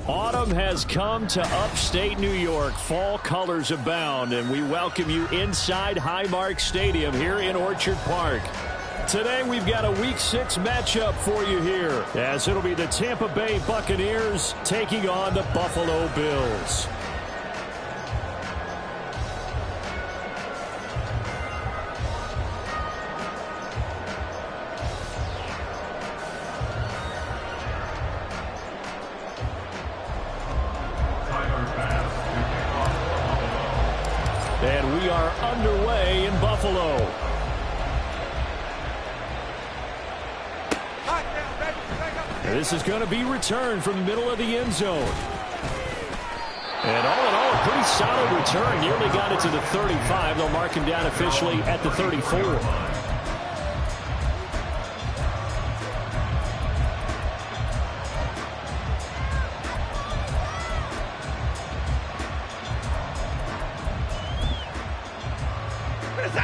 Autumn has come to upstate New York. Fall colors abound, and we welcome you inside Highmark Stadium here in Orchard Park. Today we've got a Week 6 matchup for you here, as it'll be the Tampa Bay Buccaneers taking on the Buffalo Bills. And we are underway in Buffalo. This is going to be returned from the middle of the end zone. And all in all, a pretty solid return. Nearly got it to the 35. They'll mark him down officially at the 34.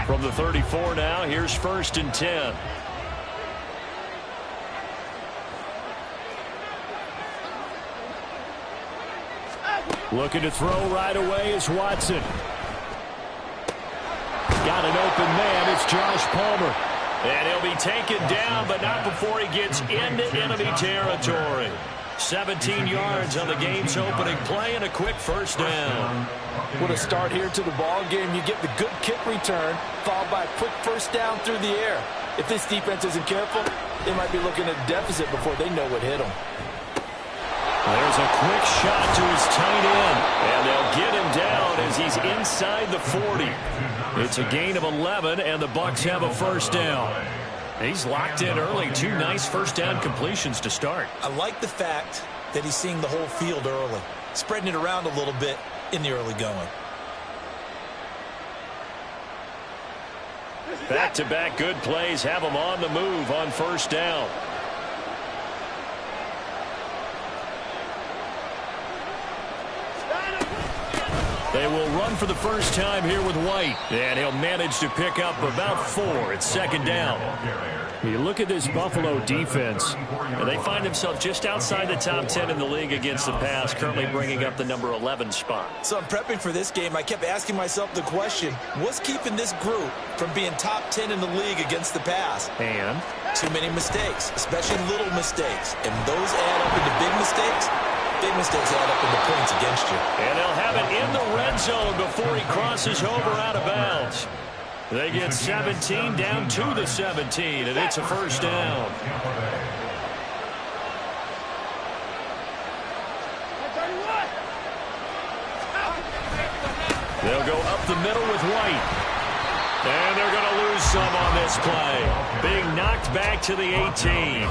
From the 34 now, here's 1st and 10. Looking to throw right away is Watson. Got an open man. It's Josh Palmer. And he'll be taken down, but not before he gets into enemy territory. 17 yards on the game's opening play and a quick first down. What a start here to the ball game. You get the good kick return, followed by a quick first down through the air. If this defense isn't careful, they might be looking at a deficit before they know what hit them. There's a quick shot to his tight end, and they'll get him down as he's inside the 40. It's a gain of 11, and the Bucs have a first down. He's locked in early. 2 nice first down completions to start. I like the fact that he's seeing the whole field early, spreading it around a little bit in the early going. Back-to-back good plays have him on the move on first down. They will run for the first time here with White. And he'll manage to pick up about 4. It's 2nd down. You look at this Buffalo defense, and they find themselves just outside the top 10 in the league against the pass, currently bringing up the number 11 spot. So I'm prepping for this game. I kept asking myself the question, what's keeping this group from being top 10 in the league against the pass? And? Too many mistakes, especially little mistakes. And those add up into big mistakes. Big mistakes add up into points against you. And they'll have it in the red zone before he crosses over out of bounds. They get 17 down to the 17, and it's a first down. They'll go up the middle with White. And they're going to lose some on this play. Being knocked back to the 18.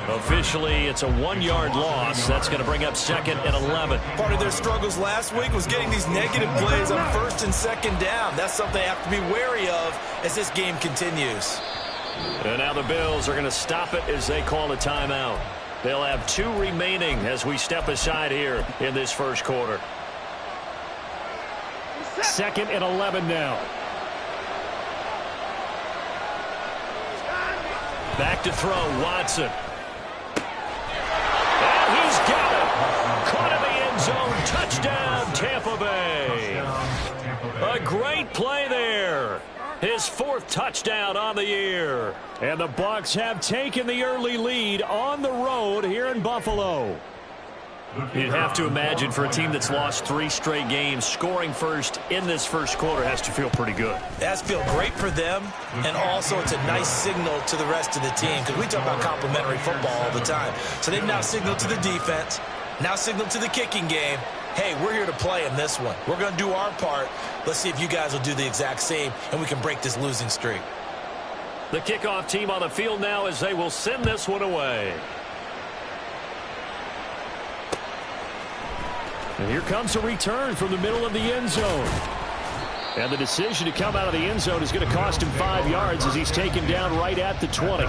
Officially, it's a 1-yard loss. That's going to bring up 2nd and 11. Part of their struggles last week was getting these negative plays on 1st and 2nd down. That's something they have to be wary of as this game continues. And now the Bills are going to stop it as they call a timeout. They'll have 2 remaining as we step aside here in this first quarter. 2nd and 11 now. Back to throw, Watson. And he's got it. Caught in the end zone. Touchdown, Tampa Bay. A great play there. His 4th touchdown on the year. And the Bucs have taken the early lead on the road here in Buffalo. You'd have to imagine for a team that's lost 3 straight games, scoring first in this first quarter has to feel pretty good. That's feel great for them, and also it's a nice signal to the rest of the team, because we talk about complimentary football all the time. So they've now signaled to the defense, now signaled to the kicking game, hey, we're here to play in this one. We're going to do our part. Let's see if you guys will do the exact same, and we can break this losing streak. The kickoff team on the field now as they will send this one away. And here comes a return from the middle of the end zone. And the decision to come out of the end zone is going to cost him 5 yards as he's taken down right at the 20.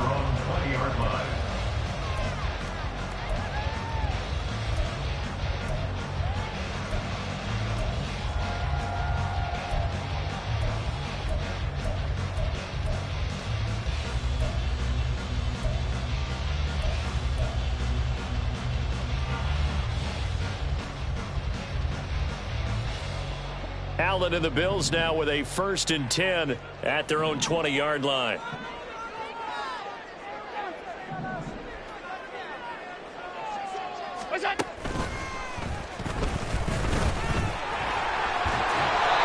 Allen and the Bills now with a 1st and 10 at their own 20-yard line.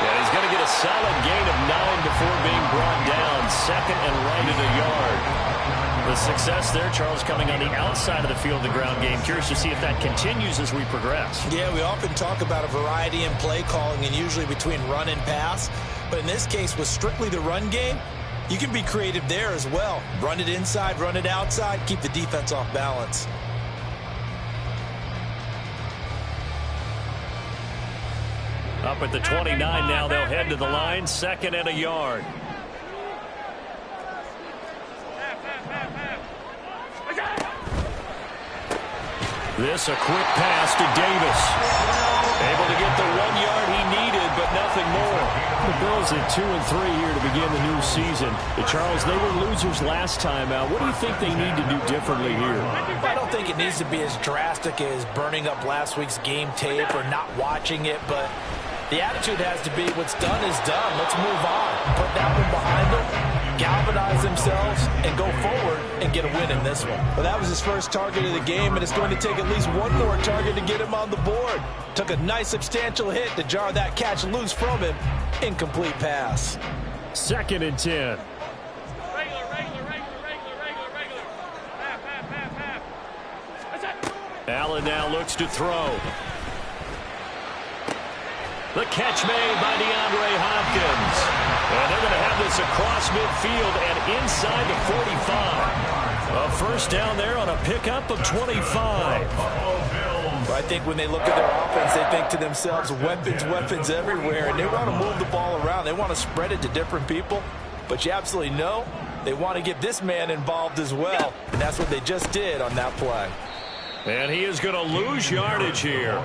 And he's going to get a solid gain of 9 before being brought down. 2nd and right at a yard. The success there, Charles, coming on the outside of the field, the ground game. Curious to see if that continues as we progress. Yeah, we often talk about a variety in play calling and usually between run and pass. But in this case, with strictly the run game, you can be creative there as well. Run it inside, run it outside, keep the defense off balance. Up at the 29 now, they'll head to the line. 2nd and a yard. This a quick pass to Davis. Able to get the 1 yard he needed, but nothing more. The Bills at 2 and 3 here to begin the new season. Charles, they were losers last time out. What do you think they need to do differently here? I don't think it needs to be as drastic as burning up last week's game tape or not watching it, but the attitude has to be what's done is done. Let's move on. Put that one behind them, galvanize themselves, and go forward and get a win in this one. Well, that was his first target of the game, and it's going to take at least one more target to get him on the board. Took a nice substantial hit to jar that catch loose from him. Incomplete pass. 2nd and 10. Allen now looks to throw. The catch made by DeAndre Hopkins. And they're going to have this across midfield and inside the 45. A 1st down there on a pickup of 25. I think when they look at their offense, they think to themselves, weapons everywhere, and they want to move the ball around. They want to spread it to different people, but you absolutely know they want to get this man involved as well, and that's what they just did on that play. And he is going to lose yardage here.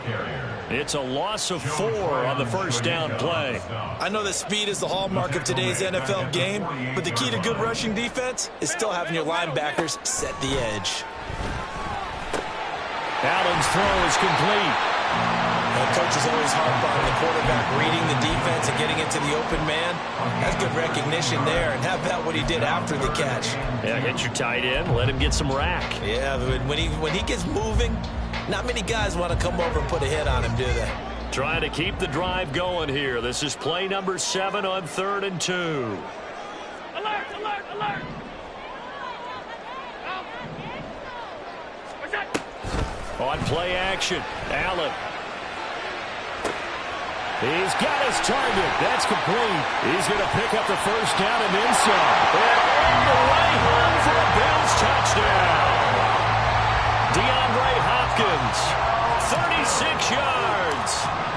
It's a loss of 4 on the 1st down play. I know that speed is the hallmark of today's NFL game, but the key to good rushing defense is still having your linebackers set the edge. Allen's throw is complete. Coaches always harp on the quarterback reading the defense and getting into the open man. That's good recognition there. And how about what he did after the catch? Yeah, hit your tight end, let him get some rack. Yeah, when he gets moving, not many guys want to come over and put a hit on him, do they? Trying to keep the drive going here. This is play number 7 on 3rd and 2. Alert, alert, alert. On play action, Allen. He's got his target. That's complete. He's going to pick up the 1st down and then some. And all the way home for a Bills touchdown. DeAndre Hopkins, 36 yards.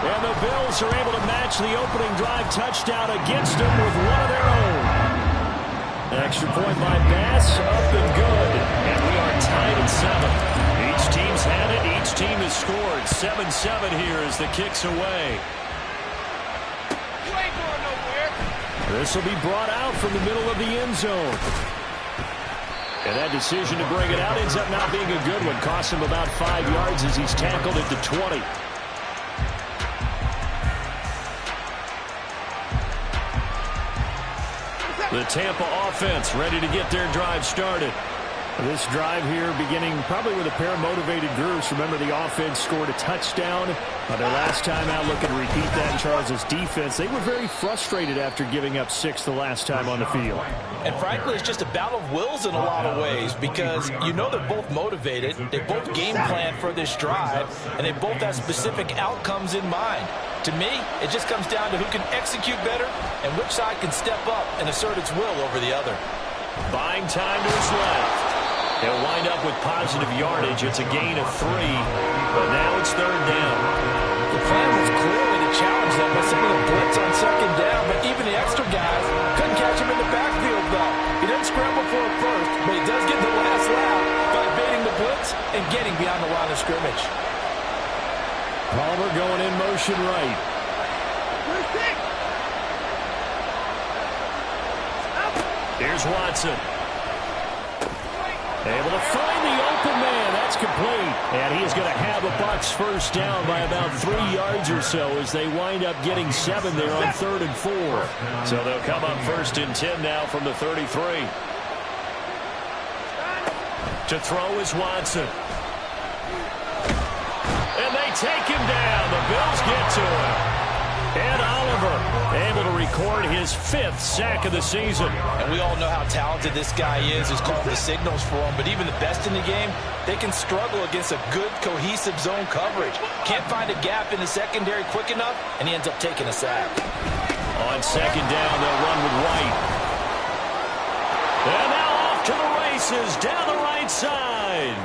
And the Bills are able to match the opening drive touchdown against them with one of their own. Extra point by Bass, up and good. And we are tied at 7. Each team's had it. Each team has scored. 7-7 here as the kick's away. You ain't going nowhere. This will be brought out from the middle of the end zone. And that decision to bring it out ends up not being a good one. Costs him about 5 yards as he's tackled at the 20. The Tampa offense ready to get their drive started. This drive here beginning probably with a pair of motivated groups. Remember, the offense scored a touchdown. Their last time out, looking to repeat that in Charles' defense. They were very frustrated after giving up 6 the last time on the field. And frankly, it's just a battle of wills in a lot of ways because you know they're both motivated. They both game plan for this drive, and they both have specific outcomes in mind. To me, it just comes down to who can execute better and which side can step up and assert its will over the other. Buying time to his left. They'll wind up with positive yardage. It's a gain of 3, but now it's 3rd down. The plan was clearly to challenge them by sending a blitz on 2nd down, but even the extra guys couldn't catch him in the backfield, though. He didn't scramble for a first, but he does get the last lap by evading the blitz and getting beyond the line of scrimmage. Palmer going in motion right. Here's Watson. Able to find the open man. That's That's complete. And he is going to have a Bucs first down by about 3 yards or so as they wind up getting 7 there on 3rd and 4. So they'll come up 1st and 10 now from the 33. To throw is Watson. And they take him down. The Bills get to him. And Oliver able to record his 5th sack of the season. And we all know how talented this guy is, who's called the signals for him. But even the best in the game, they can struggle against a good, cohesive zone coverage. Can't find a gap in the secondary quick enough, and he ends up taking a sack. On 2nd down, they'll run with White. And now off to the races down the right side.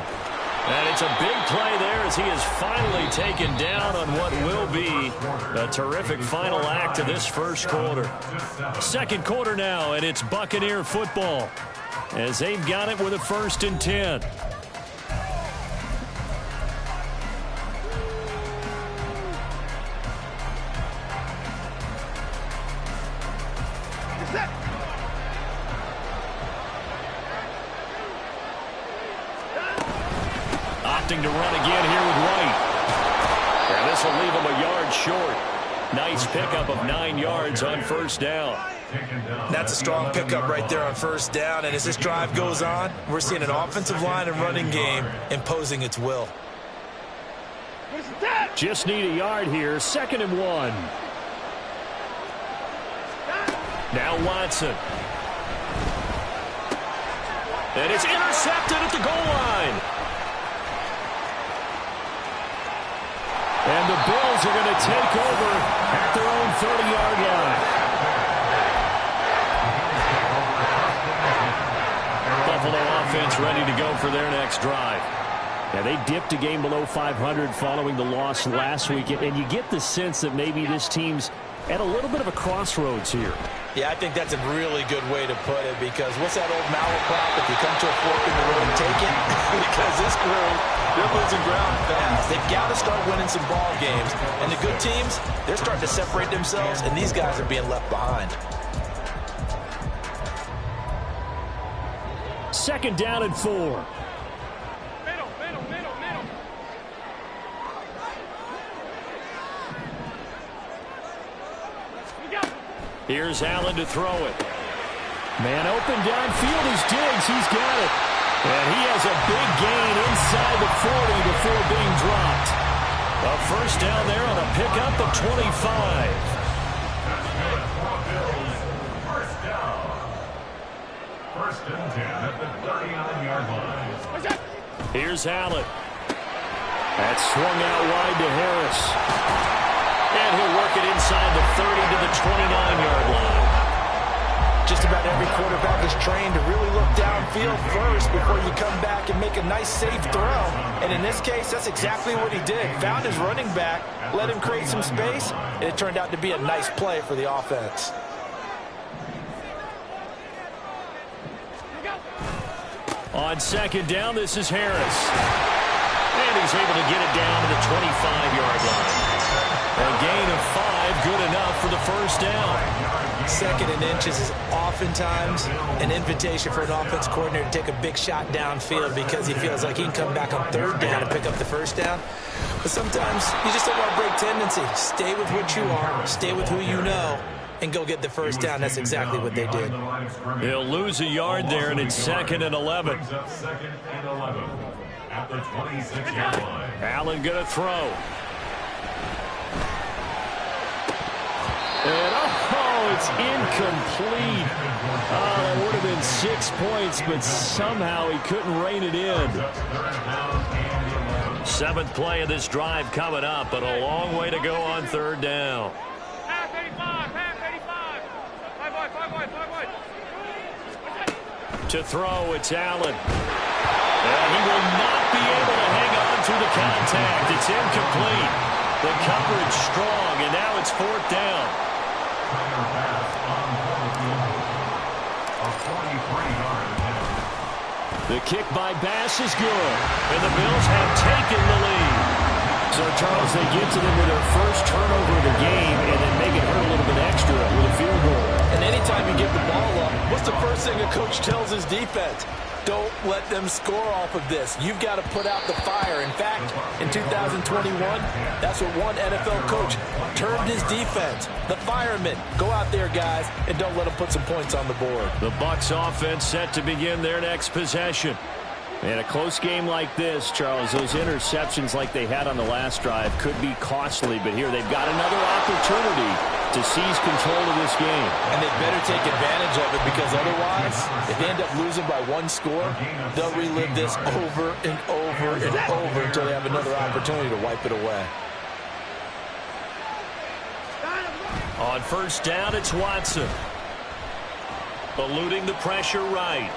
And it's a big play there as he is finally taken down on what will be a terrific final act of this first quarter. 2nd quarter now, and it's Buccaneer football as they've got it with a 1st and 10. Opting to run again here with White. And this will leave him a yard short. Nice pickup of 9 yards on 1st down. That's a strong pickup right there on 1st down. And as this drive goes on, we're seeing an offensive line and running game imposing its will. Just need a yard here. 2nd and 1. Now Watson. And it's intercepted at the goal line. And the Bills are going to take over at their own 30-yard line. Buffalo offense ready to go for their next drive. Now, they dipped a game below 500 following the loss last week, and you get the sense that maybe this team's at a little bit of a crossroads here. Yeah, I think that's a really good way to put it, because what's that old malaprop? If you come to a fork in the road, take it. Because this crew, they're losing ground fast. They've got to start winning some ball games. And the good teams, they're starting to separate themselves, and these guys are being left behind. 2nd down and 4. Here's Allen to throw it. Man open downfield is Diggs. He's got it. And he has a big gain inside the 40 before being dropped. A 1st down there on a pickup of 25. First and 10 at the 39-yard line. Here's Allen. That's swung out wide to Harris. And he'll work it inside the 30 to the 29-yard line. Just about every quarterback is trained to really look downfield first before you come back and make a nice, safe throw. And in this case, that's exactly what he did. Found his running back, let him create some space, and it turned out to be a nice play for the offense. On 2nd down, this is Harris. And he's able to get it down to the 25-yard line. A gain of 5, good enough for the 1st down. 2nd and inches is oftentimes an invitation for an offense coordinator to take a big shot downfield because he feels like he can come back on 3rd down and pick up the 1st down. But sometimes you just don't want to break tendency. Stay with what you are, stay with who you know, and go get the 1st down. That's exactly what they did. He'll lose a yard there, and it's 2nd and 11. At the 26-yard line. Allen going to throw. And, oh, it's incomplete. That would have been 6 points, but somehow he couldn't rein it in. 7th play of this drive coming up, but a long way to go on 3rd down. Half 85, half 85. 5 wide. To throw, it's Allen. And he will not be able to hang on to the contact. It's incomplete. The coverage strong, and now it's 4th down. The kick by Bass is good, and the Bills have taken the lead. So, Charles, they get to them with their first turnover of the game and then make it hurt a little bit extra with a field goal. And anytime you give the ball up, what's the first thing a coach tells his defense? Don't let them score off of this. You've got to put out the fire. In fact, in 2021, that's what one NFL coach termed his defense. The firemen. Go out there, guys, and don't let them put some points on the board. The Bucs offense set to begin their next possession. In a close game like this, Charles, those interceptions like they had on the last drive could be costly, but here they've got another opportunity to seize control of this game. And they better take advantage of it, because otherwise, if they end up losing by one score, they'll relive this over and over and over until they have another opportunity to wipe it away. On first down, it's Watson. Eluding the pressure right.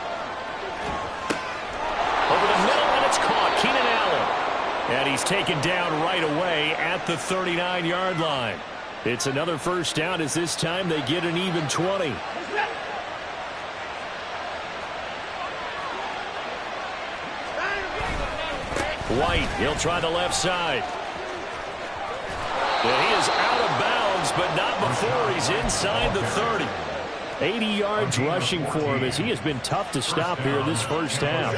Over the middle, and it's caught. Keenan Allen. And he's taken down right away at the 39-yard line. It's another first down, as this time they get an even 20. White, he'll try the left side. And he is out of bounds, but not before he's inside the 30. 80 yards rushing for him, as he has been tough to stop here this first half.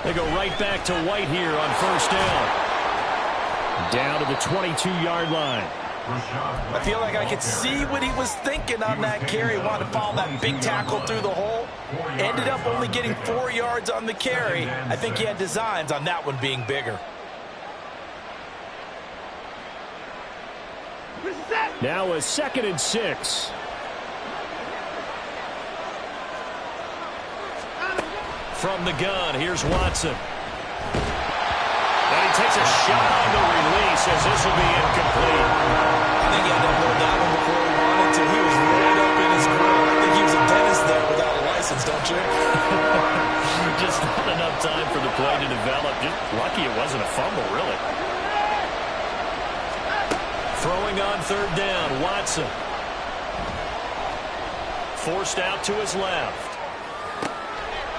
They go right back to White here on first down. Down to the 22-yard line. I feel like I could see what he was thinking on that carry. Wanted to follow that big tackle through the hole. Ended up only getting 4 yards on the carry. I think he had designs on that one being bigger. Now a 2nd and 6. From the gun, here's Watson. And he takes a shot on the release, as this will be incomplete. I think he had to hold that one before he wanted to. He was right up in his grill. I think he was a dentist there without a license, don't you? Just not enough time for the play to develop. Just lucky it wasn't a fumble, really. Throwing on third down, Watson. Forced out to his left.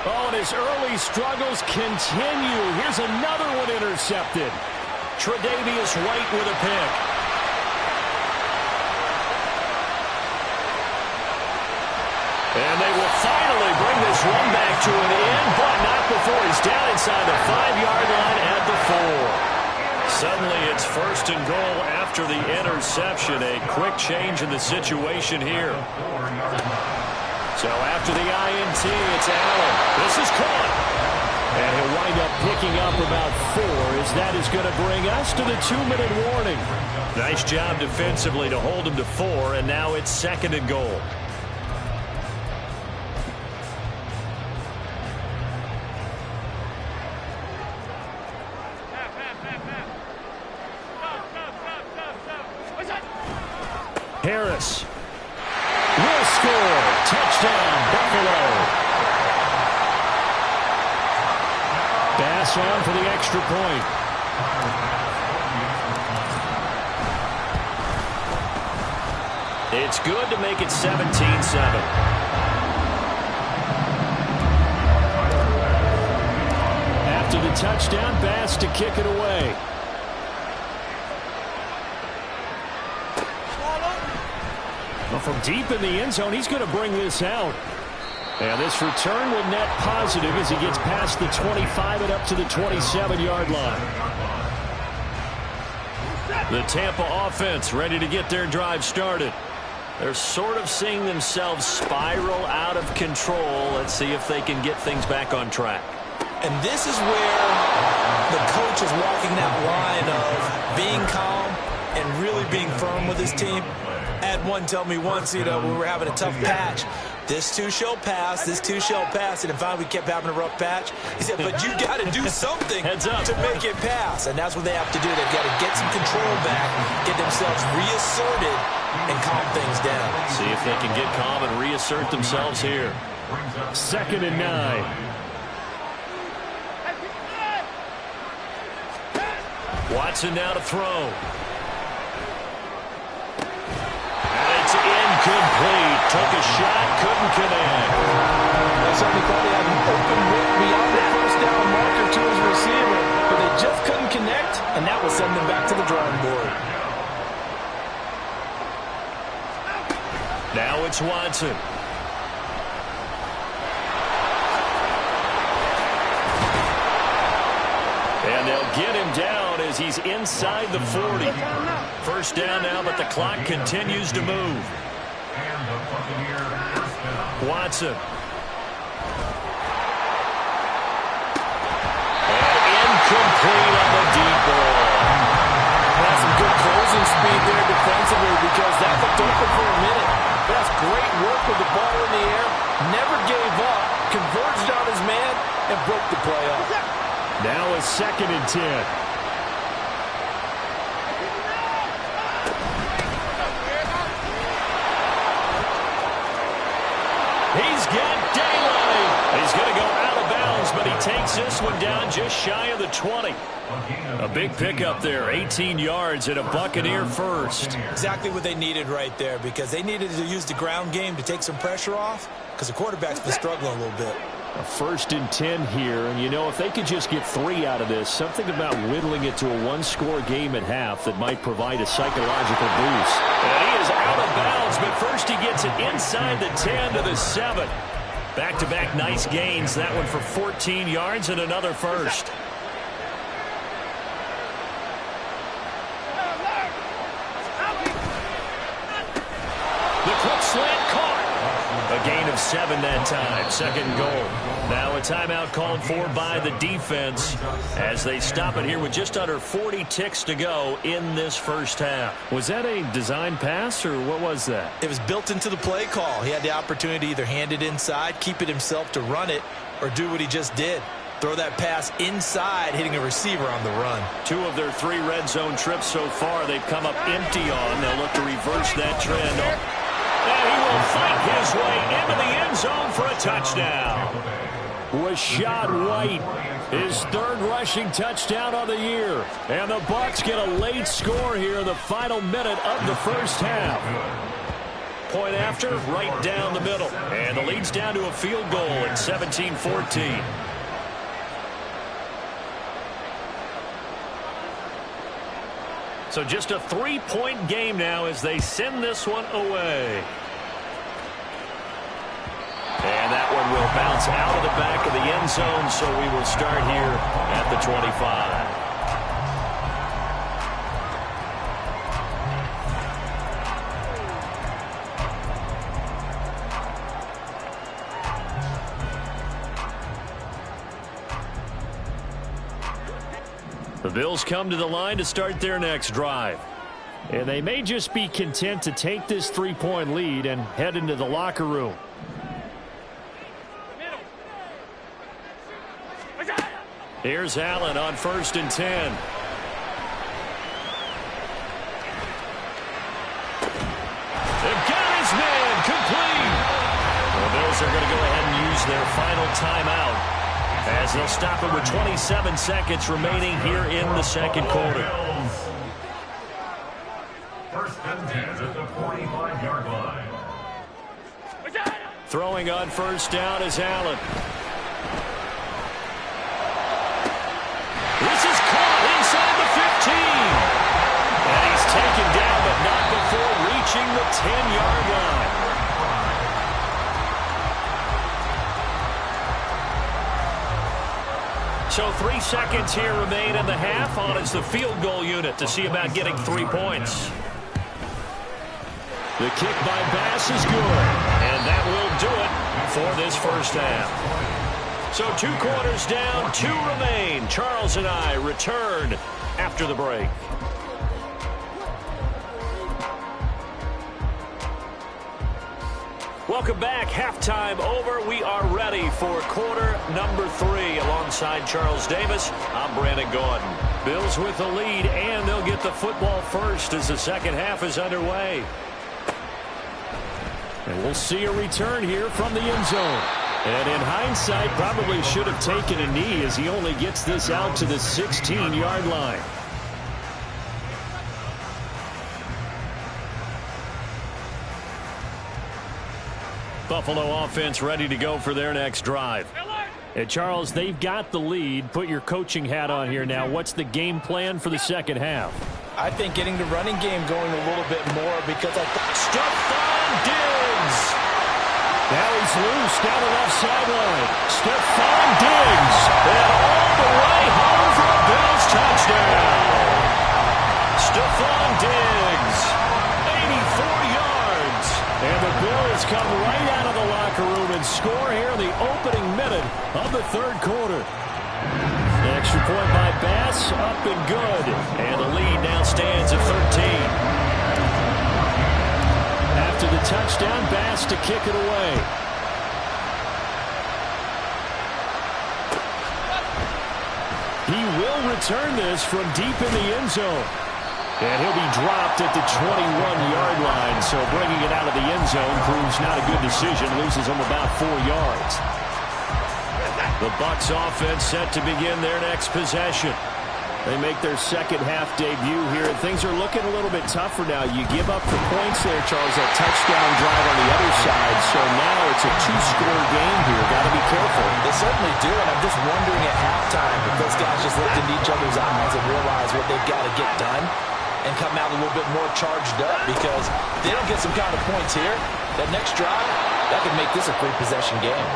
Oh, and his early struggles continue. Here's another one intercepted. Tre'Davious White with a pick. And they will finally bring this one back to an end, but not before he's down inside the 5-yard line at the 4. Suddenly it's first and goal after the interception. A quick change in the situation here. So after the INT, it's Allen. This is caught. And he'll wind up picking up about 4, as that is going to bring us to the 2-minute warning. Nice job defensively to hold him to 4, and now it's 2nd and goal. Harris will score. Touchdown, Buffalo. Bass on for the extra point. It's good to make it 17-7. After the touchdown, Bass to kick it away. Well, from deep in the end zone, he's going to bring this out. And this return will net positive as he gets past the 25 and up to the 27-yard line. The Tampa offense ready to get their drive started. They're sort of seeing themselves spiral out of control. Let's see if they can get things back on track. And this is where the coach is walking that line of being calm and really being firm with his team. I had one tell me once, we were having a tough patch. This too shall pass, this too shall pass. And finally we kept having a rough patch. He said, but you got to do something to make it pass. And that's what they have to do. They've got to get some control back, get themselves reasserted, and calm things down. See if they can get calm and reassert themselves here. 2nd and 9. Watson now to throw. Incomplete. Took a shot, couldn't connect. They certainly thought they had an open look beyond the first down marker to his receiver, but they just couldn't connect, and that will send them back to the drawing board. Now it's Watson. And they'll get him down as he's inside the 40. First down now, but the clock continues to move. Watson. And incomplete on the deep ball. That's some good closing speed there defensively because that looked open for a minute. That's great work with the ball in the air. Never gave up. Converged on his man and broke the play up. Now a 2nd and 10. He's got daylight. He's going to go out of bounds, but he takes this one down just shy of the 20. A big pickup there, 18 yards and a Buccaneer first. Exactly what they needed right there because they needed to use the ground game to take some pressure off because the quarterback's been struggling a little bit. A 1st and 10 here, and you know, if they could just get 3 out of this, something about whittling it to a 1-score game at half that might provide a psychological boost. And he is out of bounds, but first he gets it inside the 10 to the 7. Back-to-back nice gains, that one for 14 yards and another first. The quick slant caught. A gain of 7 that time. 2nd goal. Now a timeout called for by the defense as they stop it here with just under 40 ticks to go in this first half. Was that a design pass or what was that? It was built into the play call. He had the opportunity to either hand it inside, keep it himself to run it, or do what he just did. Throw that pass inside, hitting a receiver on the run. 2 of their 3 red zone trips so far they've come up empty on. They'll look to reverse that trend. And he will fight his way into the end zone for a touchdown. Rashad White, his 3rd rushing touchdown of the year. And the Bucs get a late score here in the final minute of the first half. Point after, right down the middle. And the lead's down to a field goal at 17-14. So just a 3-point game now as they send this one away. And that one will bounce out of the back of the end zone, so we will start here at the 25. The Bills come to the line to start their next drive. And they may just be content to take this 3-point lead and head into the locker room. Here's Allen on 1st and 10. They've got his man complete. The Bills are going to go ahead and use their final timeout as they'll stop it with 27 seconds remaining here in the 2nd quarter. 1st and 10 at the 45-yard line. Throwing on 1st down is Allen. This is caught inside the 15. And he's taken down, but not before reaching the 10-yard line. So 3 seconds here remain in the half on as the field goal unit to see about getting 3 points. The kick by Bass is good, and that will do it for this first half. So 2 quarters down, 2 remain. Charles and I return after the break. Welcome back. Halftime over. We are ready for quarter number 3. Alongside Charles Davis, I'm Brandon Gordon. Bills with the lead, and they'll get the football first as the second half is underway. And we'll see a return here from the end zone. And in hindsight, probably should have taken a knee as he only gets this out to the 16-yard line. Buffalo offense ready to go for their next drive. And Charles, they've got the lead. Put your coaching hat on here now. What's the game plan for the second half? I think getting the running game going a little bit more because I Stephon Diggs loose down the left sideline. Stephon Diggs. And all the way home for a Bills touchdown. Stephon Diggs. 84 yards. And the Bills come right out of the locker room and score here in the opening minute of the third quarter. The extra point by Bass, up and good. And the lead now stands at 13. After the touchdown, Bass to kick it away. He will return this from deep in the end zone. And he'll be dropped at the 21-yard line. So bringing it out of the end zone proves not a good decision. Loses him about 4 yards. The Bucs offense set to begin their next possession. They make their second-half debut here, and things are looking a little bit tougher now. You give up the points there, Charles, that touchdown drive on the other side. So now it's a two-score game here. Got to be careful. They certainly do, and I'm just wondering at halftime if those guys just looked into each other's eyes and realize what they've got to get done and come out a little bit more charged up, because if they don't get some kind of points here, that next drive, that could make this a free-possession game.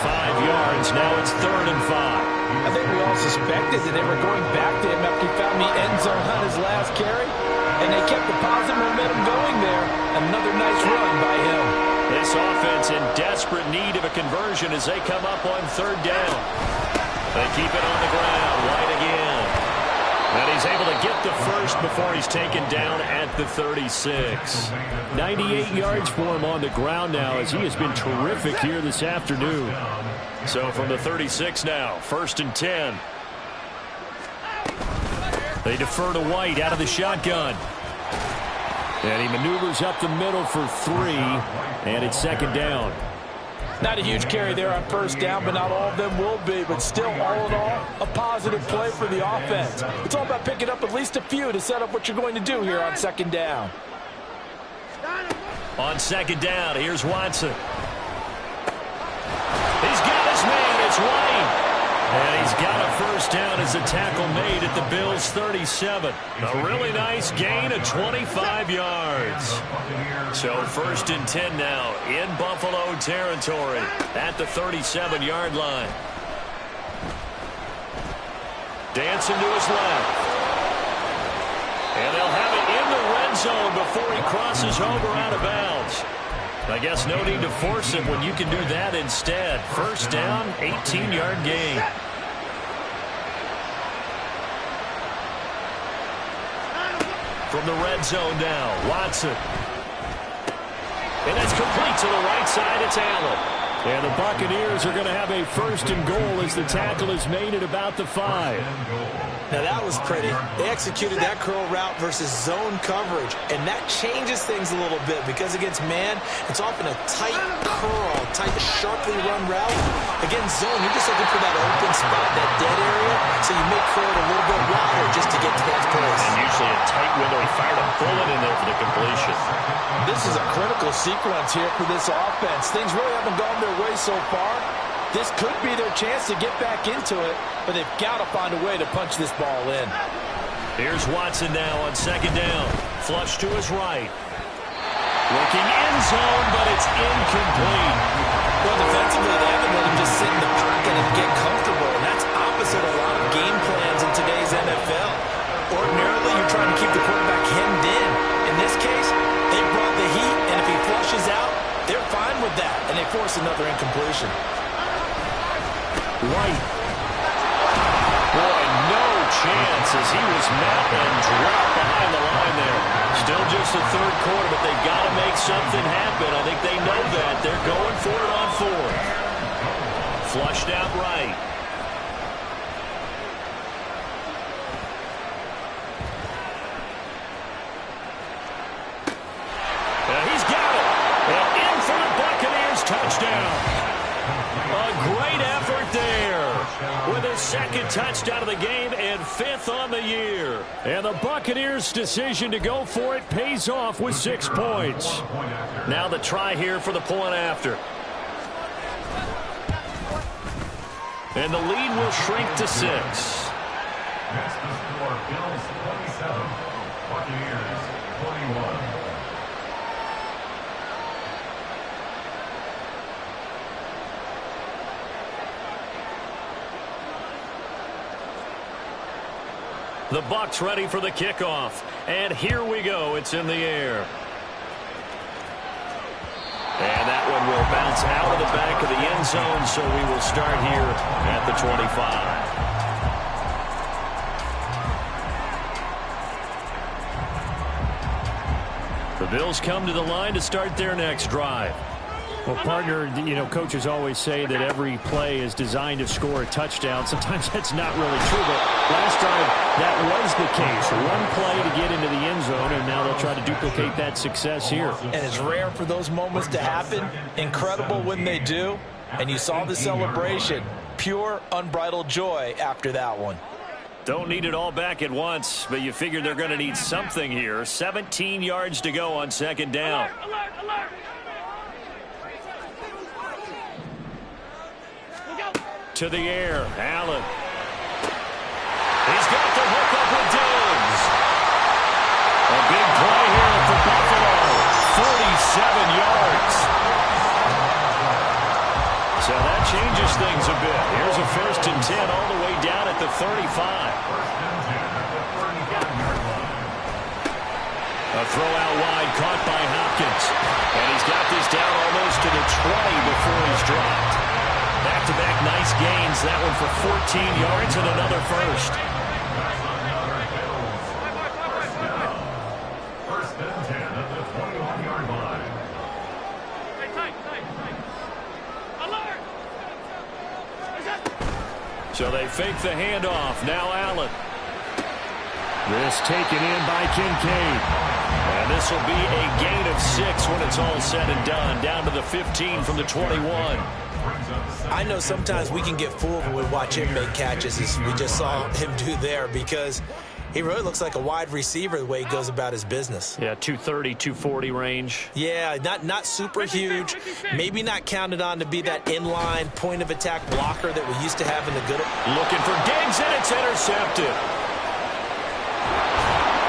5 yards. Now it's 3rd and 5. I think we all suspected that they were going back to him after he found the end zone on his last carry, and they kept the positive momentum going there. Another nice run by him. This offense in desperate need of a conversion as they come up on 3rd down. They keep it on the ground. White again. And he's able to get the first before he's taken down at the 36. 98 yards for him on the ground now, as he has been terrific here this afternoon. So from the 36 now, 1st and 10. They defer to White out of the shotgun. And he maneuvers up the middle for 3, and it's 2nd down. Not a huge carry there on 1st down, but not all of them will be. But still, all in all, a positive play for the offense. It's all about picking up at least a few to set up what you're going to do here on 2nd down. On 2nd down, here's Watson. He's got his man. It's White. And he's got a 1st down as a tackle made at the Bills' 37. A really nice gain of 25 yards. So 1st and 10 now in Buffalo territory at the 37-yard line. Dancing to his left. And they'll have it in the red zone before he crosses over out of bounds. I guess no need to force him when you can do that instead. 1st down, 18-yard gain. From the red zone now, Watson. And it's complete to the right side. It's Allen. And the Buccaneers are going to have a 1st and goal as the tackle is made at about the 5. Now that was pretty. They executed that curl route versus zone coverage, and that changes things a little bit because against man, it's often a tight curl, tight, sharply run route. Against zone, you're just looking for that open spot, that dead area, so you make curl a little bit wider just to get to that place. And usually a tight window. He fired a bullet in there for the completion. This is a critical sequence here for this offense. Things really haven't gone their way so far. This could be their chance to get back into it, but they've got to find a way to punch this ball in. Here's Watson now on 2nd down. Flush to his right. Looking end zone, but it's incomplete. Well, defensively, they haven't let him just sit in the pocket and get comfortable, and that's opposite a lot of game plans in today's NFL. Ordinarily, you're trying to keep the quarterback hemmed in. In this case, they brought the heat, and if he flushes out, they're fine with that, and they force another incompletion. White. Boy, no chance as he was met and dropped behind the line there. Still just the 3rd quarter, but they've got to make something happen. I think they know that. They're going for it on 4th. Flushed out right. He's got it. And in for the Buccaneers touchdown. A great effort there with his 2nd touchdown of the game and 5th on the year. And the Buccaneers' decision to go for it pays off with 6 points. Now the try here for the point after. And the lead will shrink to 6. Next the score, Bills 27, Buccaneers 21. The Bucs ready for the kickoff. And here we go. It's in the air. And that one will bounce out of the back of the end zone, so we will start here at the 25. The Bills come to the line to start their next drive. Well, partner, you know, coaches always say that every play is designed to score a touchdown. Sometimes that's not really true, but last drive that was the case. One play to get into the end zone, and now they'll try to duplicate that success here. And it's rare for those moments to happen. Incredible when they do. And you saw the celebration. Pure, unbridled joy after that one. Don't need it all back at once, but you figure they're going to need something here. 17 yards to go on second down. Alert, alert. To the air, Allen. He's got the hook up with Diggs. A big play here for Buffalo. 47 yards. So that changes things a bit. Here's a 1st and 10 all the way down at the 35. A throw out wide caught by Hopkins. And he's got this down almost to the 20 before he's dropped. Back-to-back nice gains. That one for 14 yards and another first. First and 10 at the 21-yard line. Hey, tight. Alert. So they fake the handoff. Now Allen. This taken in by Kincaid. And this will be a gain of 6 when it's all said and done. Down to the 15 from the 21. I know sometimes we can get fooled when we watch him make catches, as we just saw him do there, because he really looks like a wide receiver the way he goes about his business. Yeah, 230, 240 range. Yeah, not super huge. Maybe not counted on to be that inline point-of-attack blocker that we used to have in the good. Looking for Diggs, and it's intercepted.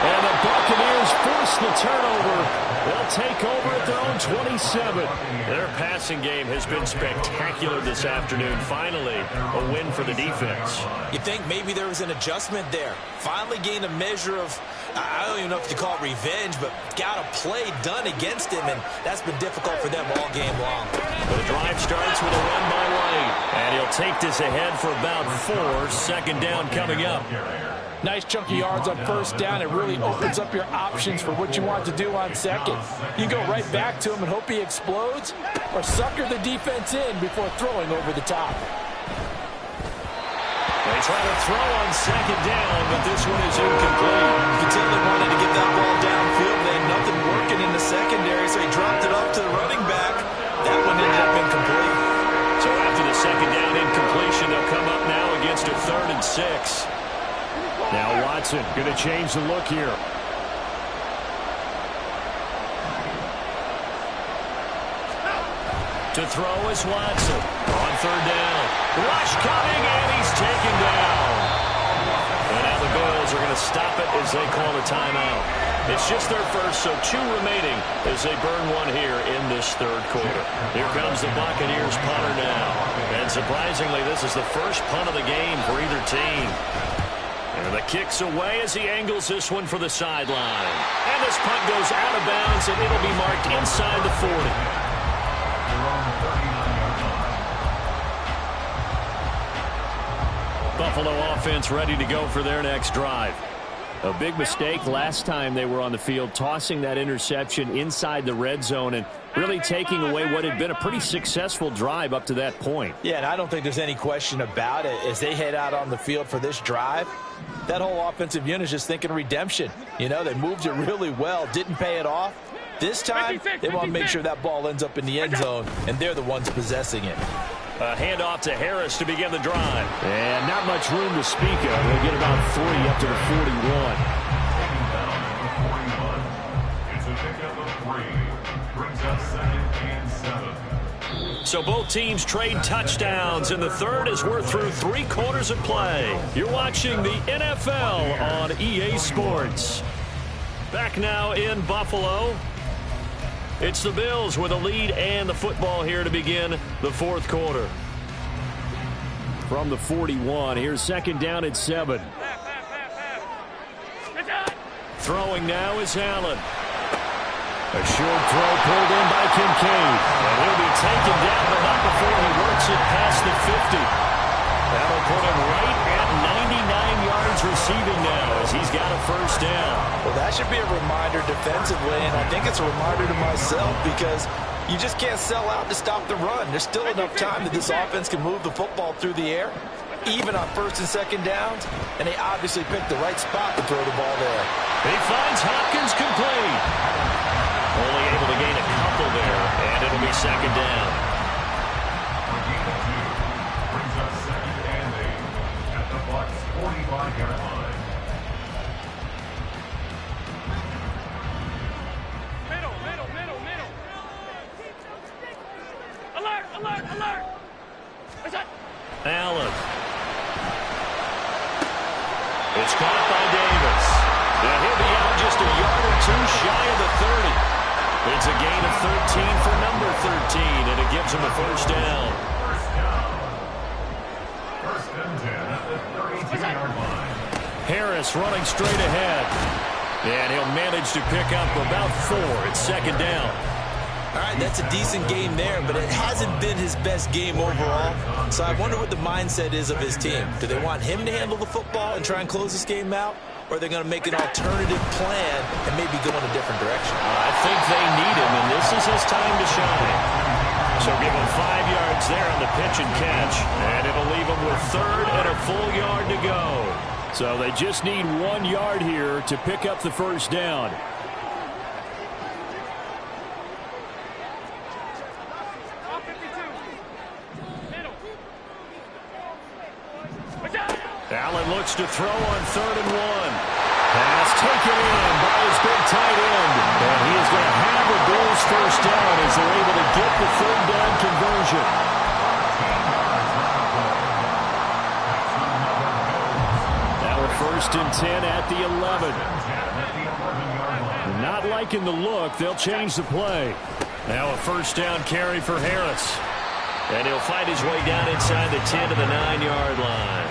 And the Buccaneers force the turnover. They'll take over at their own 27. Their passing game has been spectacular this afternoon. Finally, a win for the defense. You think maybe there was an adjustment there. Finally gained a measure of, I don't even know if you call it revenge, but got a play done against him, and that's been difficult for them all game long. The drive starts with a run by White. And he'll take this ahead for about 4. Second down coming up. Nice chunky yards on first down. It really opens up your options for what you want to do on second. You go right back to him and hope he explodes, or sucker the defense in before throwing over the top. They try to throw on second down, but this one is incomplete. You can tell they wanted to get that ball downfield. They had nothing working in the secondary, so he dropped it off to the running back. That one ended up incomplete. So after the second down incompletion, they'll come up now against a 3rd and 6. Now Watson going to change the look here. To throw is Watson on 3rd down. Rush coming, and he's taken down. And now the Bills are going to stop it as they call a timeout. It's just their first, so 2 remaining as they burn one here in this 3rd quarter. Here comes the Buccaneers punter now. And surprisingly, this is the first punt of the game for either team. And the kick's away as he angles this one for the sideline. And this punt goes out of bounds, and it'll be marked inside the 40. Buffalo offense ready to go for their next drive. A big mistake last time they were on the field, tossing that interception inside the red zone and really taking away what had been a pretty successful drive up to that point. Yeah, and I don't think there's any question about it. As they head out on the field for this drive, that whole offensive unit is just thinking redemption. You know, they moved it really well, didn't pay it off. This time, they want to make sure that ball ends up in the end zone, and they're the ones possessing it. A handoff to Harris to begin the drive. And not much room to speak of. They'll get about 3 up to the 41. It's a pickup of 3. Brings up 2nd and 7. So both teams trade touchdowns in the 3rd as we're through 3 quarters of play. You're watching the NFL on EA Sports. Back now in Buffalo. It's the Bills with a lead and the football here to begin the 4th quarter. From the 41, here's 2nd down at 7. Throwing now is Allen. A short throw pulled in by Kincaid. And he'll be taken down, but not before he works it past the 50. That'll put him right at 99 yards receiving now as he's got a first down. Well, that should be a reminder defensively, and I think it's a reminder to myself because you just can't sell out to stop the run. There's still enough time that this offense can move the football through the air, even on first and second downs, and they obviously picked the right spot to throw the ball there. He finds Hopkins complete. Only able to gain a couple there, and it'll be second down. Brings up second and 8 at the Bucs' 45-yard line. Middle. Alert. What's that? Allen. It's caught by Davis. And he'll be out just a yard or two shy of the 30. It's a gain of 13 for number 13, and it gives him a first down. First and 10 at the 32-yard line. Harris running straight ahead. And he'll manage to pick up about 4. It's second down. All right, that's a decent game there, but it hasn't been his best game overall. So I wonder what the mindset is of his team. Do they want him to handle the football and try and close this game out? Or are they going to make an alternative plan and maybe go in a different direction? I think they need him, and this is his time to shine. So give him 5 yards there on the pitch and catch, and it'll leave him with 3rd and a full yard to go. So they just need 1 yard here to pick up the first down. Allen looks to throw on 3rd and 1. Pass taken in by his big tight end. And he is going to have a Bills first down as they're able to get the 3rd down conversion. Now a 1st and 10 at the 11. Not liking the look. They'll change the play. Now a first down carry for Harris. And he'll fight his way down inside the 10 to the 9-yard line.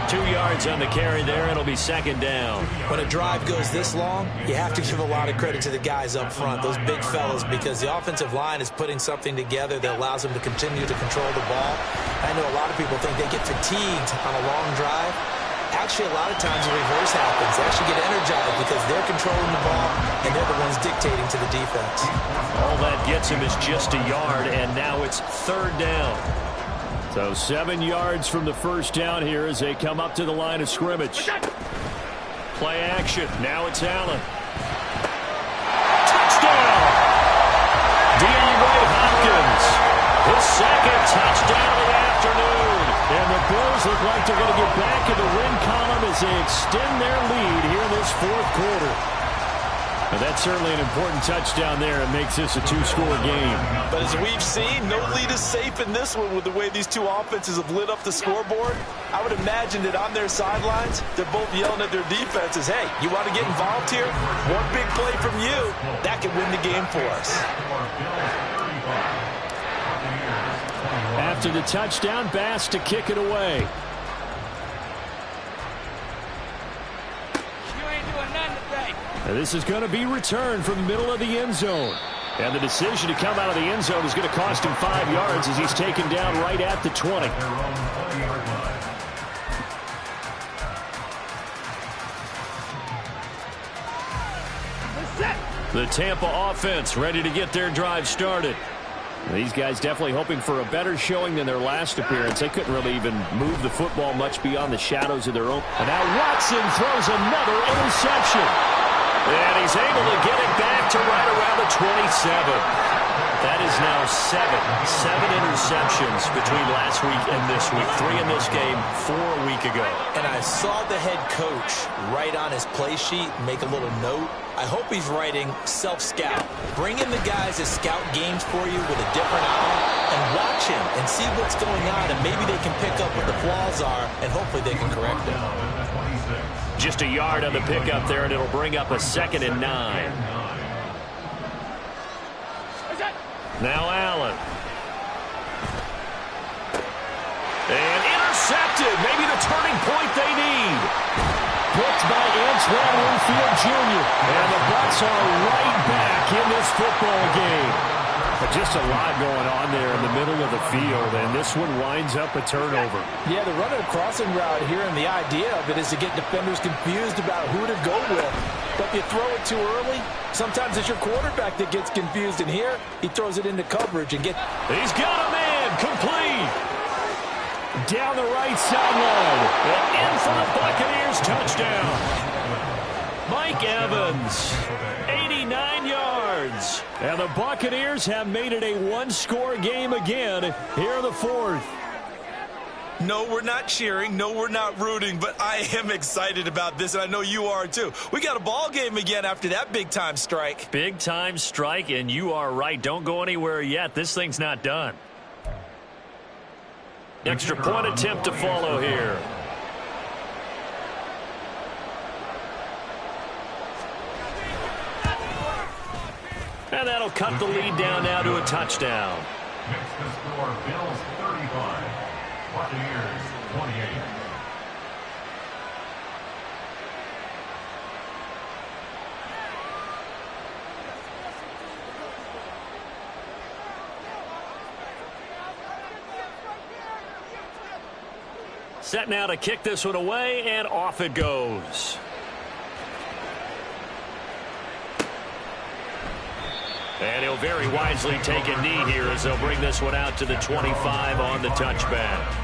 2 yards on the carry there, and it'll be second down. When a drive goes this long, you have to give a lot of credit to the guys up front, those big fellas, because the offensive line is putting something together that allows them to continue to control the ball. I know a lot of people think they get fatigued on a long drive. Actually, a lot of times the reverse happens. They actually get energized because they're controlling the ball, and they're the ones dictating to the defense. All that gets him is just a yard, and now it's 3rd down. So 7 yards from the first down here as they come up to the line of scrimmage. Play action. Now it's Allen. Touchdown! DeAndre Hopkins. His 2nd touchdown of the afternoon. And the Bills look like they're going to get back in the win column as they extend their lead here in this 4th quarter. And that's certainly an important touchdown there. It makes this a 2-score game. But as we've seen, no lead is safe in this one with the way these two offenses have lit up the scoreboard. I would imagine that on their sidelines, they're both yelling at their defenses, hey, you want to get involved here? One big play from you, that could win the game for us. After the touchdown, Bass to kick it away. And this is going to be returned from the middle of the end zone. And the decision to come out of the end zone is going to cost him 5 yards as he's taken down right at the 20. The Tampa offense ready to get their drive started. These guys definitely hoping for a better showing than their last appearance. They couldn't really even move the football much beyond the shadows of their own. And now Watson throws another interception. And he's able to get it back to right around the 27. That is now 7 interceptions between last week and this week. 3 in this game, 4 a week ago. And I saw the head coach write on his play sheet, make a little note. I hope he's writing self-scout. Bring in the guys that scout games for you with a different eye and watch him and see what's going on, and maybe they can pick up what the flaws are, and hopefully they can correct them. Just a yard on the pickup there, and it'll bring up a 2nd and 9. Now Allen. And intercepted. Maybe the turning point they need. Picked by It's Ron Winfield Jr. And the Bucs are right back in this football game. But just a lot going on there in the middle of the field, and this one winds up a turnover. Yeah, they're running a crossing route here, and the idea of it is to get defenders confused about who to go with. But if you throw it too early, sometimes it's your quarterback that gets confused, and here he throws it into coverage and gets... He's got a man, complete. Down the right sideline. And in for the Buccaneers touchdown. Mike Evans, 89 yards. And the Buccaneers have made it a one-score game again here in the fourth. No, we're not cheering. No, we're not rooting. But I am excited about this, and I know you are too. We got a ball game again after that big-time strike. Big-time strike, and you are right. Don't go anywhere yet. This thing's not done. Extra point attempt to follow here. And that'll cut the lead down now to a touchdown. Makes the score Bills 35, Buccaneers 28. Set now to kick this one away, and off it goes. And he'll very wisely take a knee here as they'll bring this one out to the 25 on the touchback.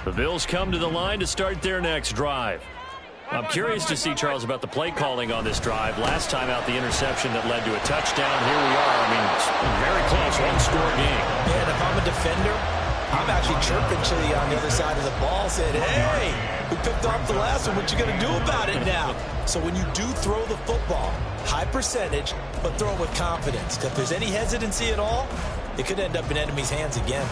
The Bills come to the line to start their next drive. I'm curious to see, Charles, about the play calling on this drive. Last time out, the interception that led to a touchdown. Here we are. I mean, it's very close, one-score game. And if I'm a defender, I'm actually chirping Chili on the other side of the ball, saying, hey, we picked off the last one. What you going to do about it now? So when you do throw the football, high percentage, but throw it with confidence. If there's any hesitancy at all, it could end up in enemy's hands again.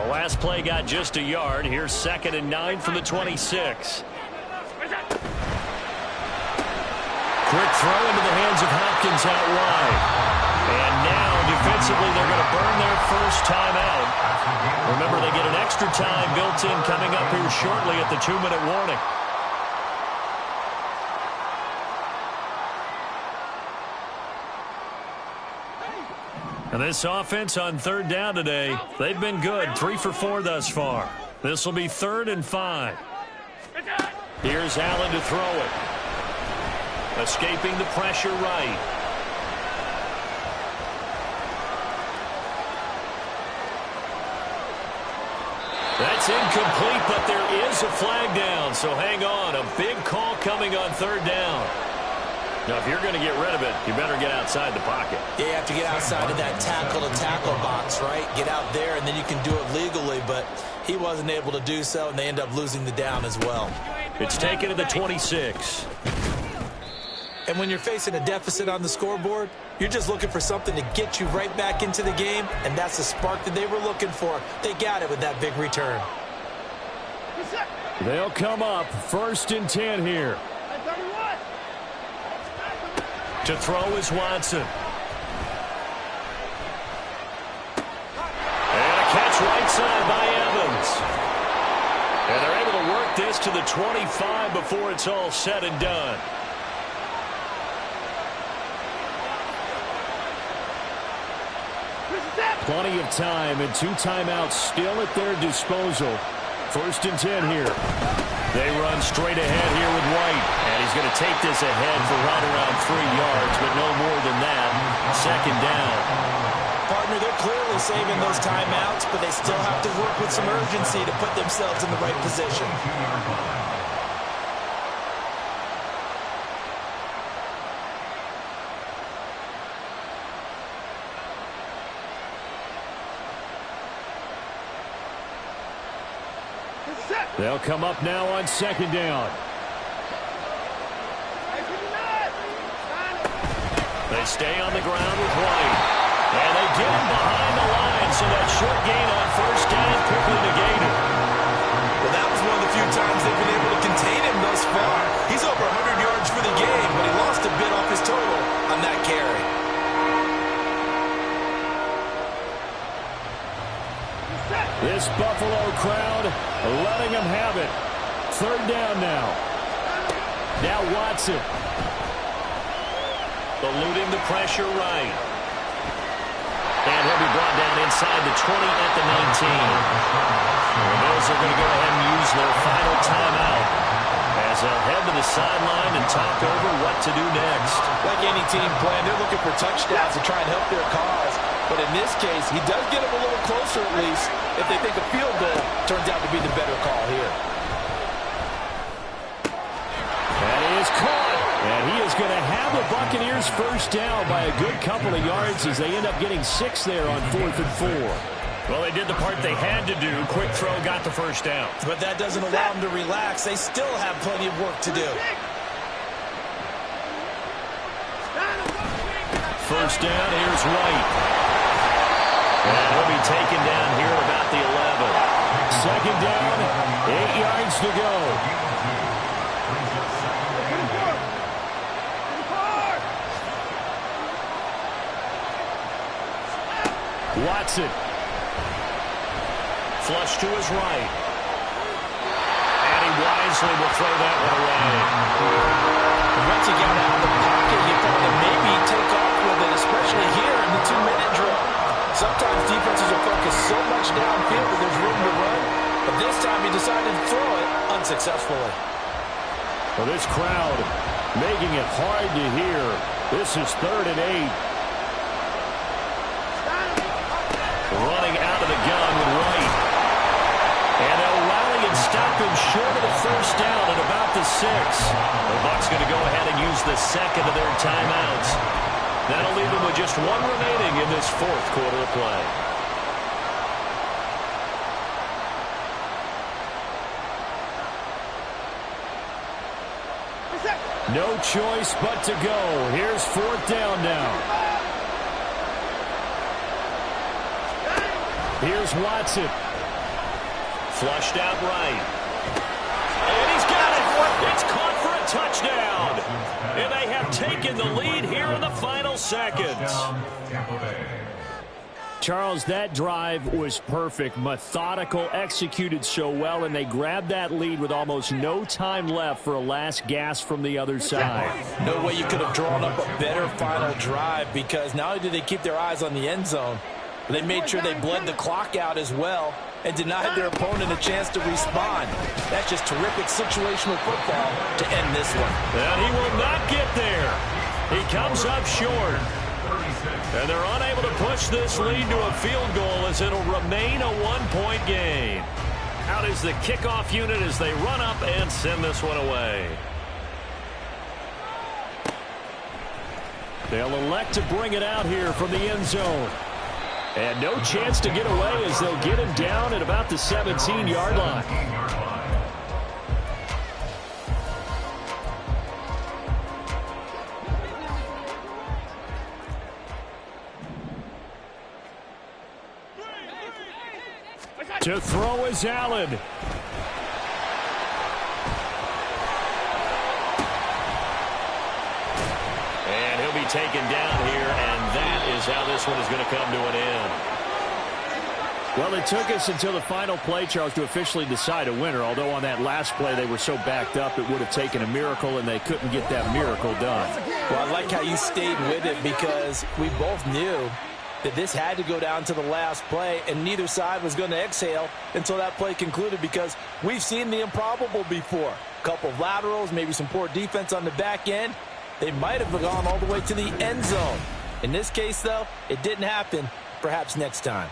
Last play got just a yard. Here's 2nd and 9 from the 26. Quick throw into the hands of Hopkins out wide. And now, defensively, they're going to burn their first time out. Remember, they get an extra time built in coming up here shortly at the 2-minute warning. And this offense on 3rd down today, they've been good. 3 for 4 thus far. This will be 3rd and 5. Here's Allen to throw it. Escaping the pressure right. That's incomplete, but there is a flag down. So hang on. A big call coming on 3rd down. Now, if you're going to get rid of it, you better get outside the pocket. Yeah, you have to get outside of that tackle-to-tackle box, right? Get out there, and then you can do it legally, but he wasn't able to do so, and they end up losing the down as well. It's taken to the 26. And when you're facing a deficit on the scoreboard, you're just looking for something to get you right back into the game, and that's the spark that they were looking for. They got it with that big return. They'll come up 1st and 10 here. To throw is Watson. And a catch right side by Evans. And they're able to work this to the 25 before it's all said and done. Plenty of time and 2 timeouts still at their disposal. 1st and 10 here. They run straight ahead here with White. And he's going to take this ahead for right around 3 yards, but no more than that. 2nd down. Partner, they're clearly saving those timeouts, but they still have to work with some urgency to put themselves in the right position. They'll come up now on 2nd down. They stay on the ground with White. And they get him behind the line, so that short gain on first down quickly negated. Well, that was one of the few times they've been able to contain him thus far. He's over 100 yards for the game, but he lost a bit off his total on that carry. This Buffalo crowd letting them have it. Third down now. Now Watson. Eluding the pressure right. And he'll be brought down inside the 20 at the 19. The Bills are going to go ahead and use their final timeout as they'll head to the sideline and talk over what to do next. Like any team plan, they're looking for touchdowns to try and help their cause. But in this case, he does get them a little closer at least if they think a field goal turns out to be the better call here. That is caught. And he is going to have the Buccaneers first down by a good couple of yards as they end up getting 6 there on 4th and 4. Well, they did the part they had to do. Quick throw got the first down. But that doesn't allow them to relax. They still have plenty of work to do. First down, here's White. And he'll be taken down here at about the 11. Second down, 8 yards to go. Watson. Flush to his right. And he wisely will throw that one away. Once he got out of the pocket, he thought that maybe he'd take off with it, especially here in the 2-minute drill. Sometimes defenses will focus so much downfield that there's room to run, but this time he decided to throw it unsuccessfully. Well, this crowd making it hard to hear. This is 3rd and 8. Running out of the gun with White. And they'll rally and stop him short of the first down at about the 6. The Bucs going to go ahead and use the second of their timeouts. That'll leave them with just 1 remaining in this 4th quarter of play. No choice but to go. Here's 4th down now. Here's Watson. Flushed out right. And he's got it. It's caught for a touchdown. And they have taken the lead here in the final seconds. Charles, that drive was perfect, methodical, executed so well, and they grabbed that lead with almost no time left for a last gasp from the other side. No way you could have drawn up a better final drive, because not only did they keep their eyes on the end zone, but they made sure they bled the clock out as well and denied their opponent a chance to respond. That's just terrific situational football to end this one. And he will not get there. He comes up short. And they're unable to push this lead to a field goal as it'll remain a 1-point game. Out is the kickoff unit as they run up and send this one away. They'll elect to bring it out here from the end zone. And no chance to get away as they'll get him down at about the 17-yard line. To throw is Allen. And he'll be taken down here, and that is how this one is going to come to an end. Well, it took us until the final play, Charles, to officially decide a winner, although on that last play they were so backed up it would have taken a miracle, and they couldn't get that miracle done. Well, I like how you stayed with it, because we both knew that this had to go down to the last play, and neither side was going to exhale until that play concluded, because we've seen the improbable before. A couple of laterals, maybe some poor defense on the back end. They might have gone all the way to the end zone. In this case, though, it didn't happen. Perhaps next time.